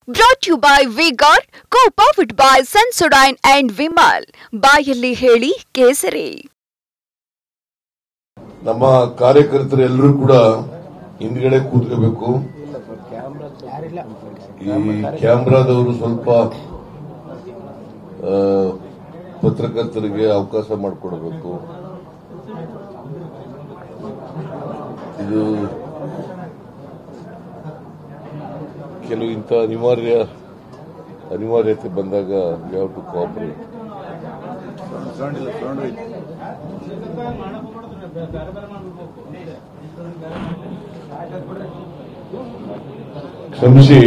Brought to you by Vigor, co-powered by Sensodyne and Vimal. ಬಾಯಲ್ಲಿ ಹೇಳಿ ಕೇಸರಿ. ನಮ್ಮ ಕಾರ್ಯಕರ್ತರು ಎಲ್ಲರೂ ಕೂಡ ಹಿಂದ್ಗಡೆ ಕೂತ್ಕೋಬೇಕು. ಈ ಕ್ಯಾಮ್ರಾದವರು ಸ್ವಲ್ಪ ಪತ್ರಕರ್ತರಿಗೆ ಅವಕಾಶ ಮಾಡಿಕೊಡಬೇಕು. ಇದು ಕೆಲವು ಇಂಥ ಅನಿವಾರ್ಯತೆ ಬಂದಾಗ ಯು ಹ್ಯಾವ್ ಟು ಕೋಆಪರೇಟ್. ಕ್ಷಮಿಸಿ,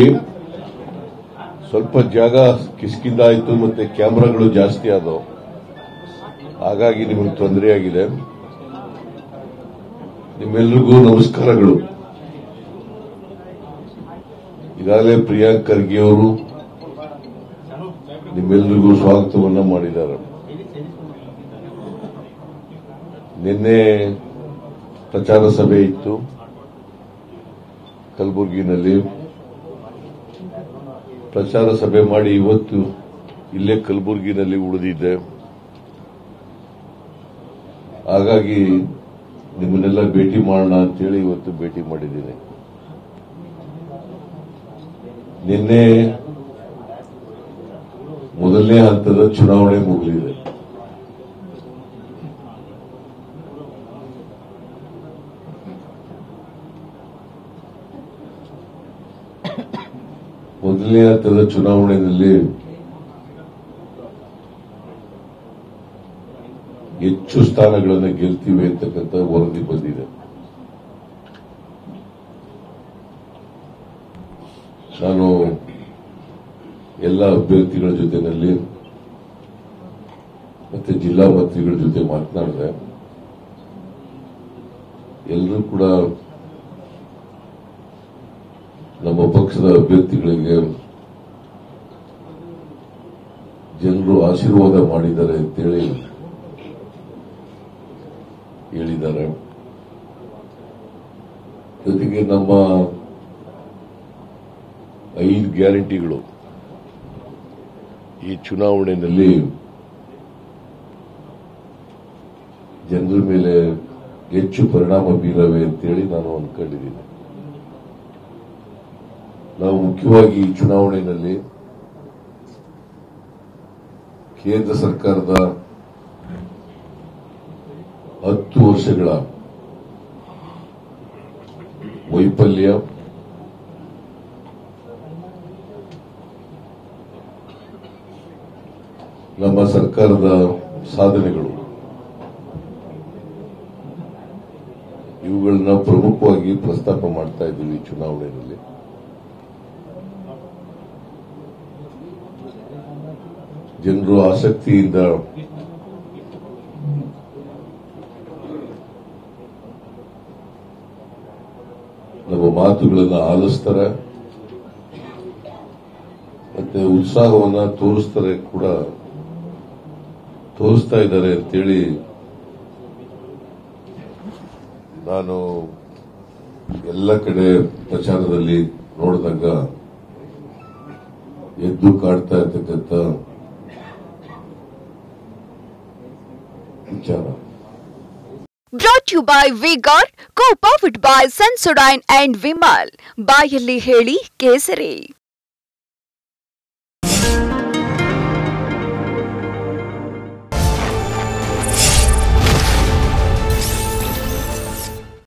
ಸ್ವಲ್ಪ ಜಾಗ ಕಿಸ್ಕಿಂದ ಆಯಿತು ಮತ್ತೆ ಕ್ಯಾಮ್ರಾಗಳು ಜಾಸ್ತಿ ಆದವು, ಹಾಗಾಗಿ ನಿಮಗೆ ತೊಂದರೆಯಾಗಿದೆ. ನಿಮ್ಮೆಲ್ಲರಿಗೂ ನಮಸ್ಕಾರಗಳು. ಈಗಾಗಲೇ ಪ್ರಿಯಾಂಕ್ ಖರ್ಗೆ ಅವರು ನಿಮ್ಮೆಲ್ಲರಿಗೂ ಸ್ವಾಗತವನ್ನ ಮಾಡಿದ್ದಾರೆ. ನಿನ್ನೆ ಪ್ರಚಾರ ಸಭೆ ಇತ್ತು ಕಲಬುರಗಿನಲ್ಲಿ. ಪ್ರಚಾರ ಸಭೆ ಮಾಡಿ ಇವತ್ತು ಇಲ್ಲೇ ಕಲಬುರಗಿನಲ್ಲಿ ಉಳಿದಿದ್ದೆ. ಹಾಗಾಗಿ ನಿಮ್ಮನ್ನೆಲ್ಲ ಭೇಟಿ ಮಾಡೋಣ ಅಂತೇಳಿ ಇವತ್ತು ಭೇಟಿ ಮಾಡಿದ್ದೀನಿ. ನಿನ್ನೆ ಮೊದಲನೇ ಹಂತದ ಚುನಾವಣೆ ಮುಗಿದಿದೆ. ಮೊದಲನೇ ಹಂತದ ಚುನಾವಣೆಯಲ್ಲಿ ಹೆಚ್ಚು ಸ್ಥಾನಗಳನ್ನು ಗೆಲ್ತೀವಿ ಅಂತಕ್ಕಂಥ ವರದಿ ಬಂದಿದೆ. ನಾನು ಎಲ್ಲ ಅಭ್ಯರ್ಥಿಗಳ ಜೊತೆನಲ್ಲಿ ಮತ್ತೆ ಜಿಲ್ಲಾ ಮಂತ್ರಿಗಳ ಜೊತೆ ಮಾತನಾಡಿದೆ. ಎಲ್ಲರೂ ಕೂಡ ನಮ್ಮ ಪಕ್ಷದ ಅಭ್ಯರ್ಥಿಗಳಿಗೆ ಜನರು ಆಶೀರ್ವಾದ ಮಾಡಿದ್ದಾರೆ ಅಂತೇಳಿ ಹೇಳಿದ್ದಾರೆ. ಜೊತೆಗೆ ನಮ್ಮ 5 ಗ್ಯಾರಂಟಿಗಳು ಈ ಚುನಾವಣೆಯಲ್ಲಿ ಜನರ ಮೇಲೆ ಹೆಚ್ಚು ಪರಿಣಾಮ ಬೀರವೆ ಅಂತೇಳಿ ನಾನು ಅಂದ್ಕೊಂಡಿದ್ದೀನಿ. ನಾವು ಮುಖ್ಯವಾಗಿ ಈ ಚುನಾವಣೆಯಲ್ಲಿ ಕೇಂದ್ರ ಸರ್ಕಾರದ 10 ವರ್ಷಗಳ ವೈಫಲ್ಯ, ನಮ್ಮ ಸರ್ಕಾರದ ಸಾಧನೆಗಳು, ಇವುಗಳನ್ನ ಪ್ರಮುಖವಾಗಿ ಪ್ರಸ್ತಾಪ ಮಾಡ್ತಾ ಇದ್ದೀವಿ ಈ ಚುನಾವಣೆಯಲ್ಲಿ. ಜನರು ಆಸಕ್ತಿಯಿಂದ ನಮ್ಮ ಮಾತುಗಳನ್ನು ಆಲಿಸ್ತಾರೆ ಮತ್ತೆ ಉತ್ಸಾಹವನ್ನ ತೋರಿಸ್ತಾ ಇದ್ದಾರೆ ಅಂತೇಳಿ ನಾನು ಎಲ್ಲ ಕಡೆ ಪ್ರಚಾರದಲ್ಲಿ ನೋಡಿದಾಗ ಎದ್ದು ಕಾಡ್ತಾ ಇರ್ತಕ್ಕಂಥ ವಿಚಾರ. Brought to you by Vigor, co-powered by Sensodyne and Vimal. ಬಾಯಲ್ಲಿ ಹೇಳಿ ಕೇಸರಿ.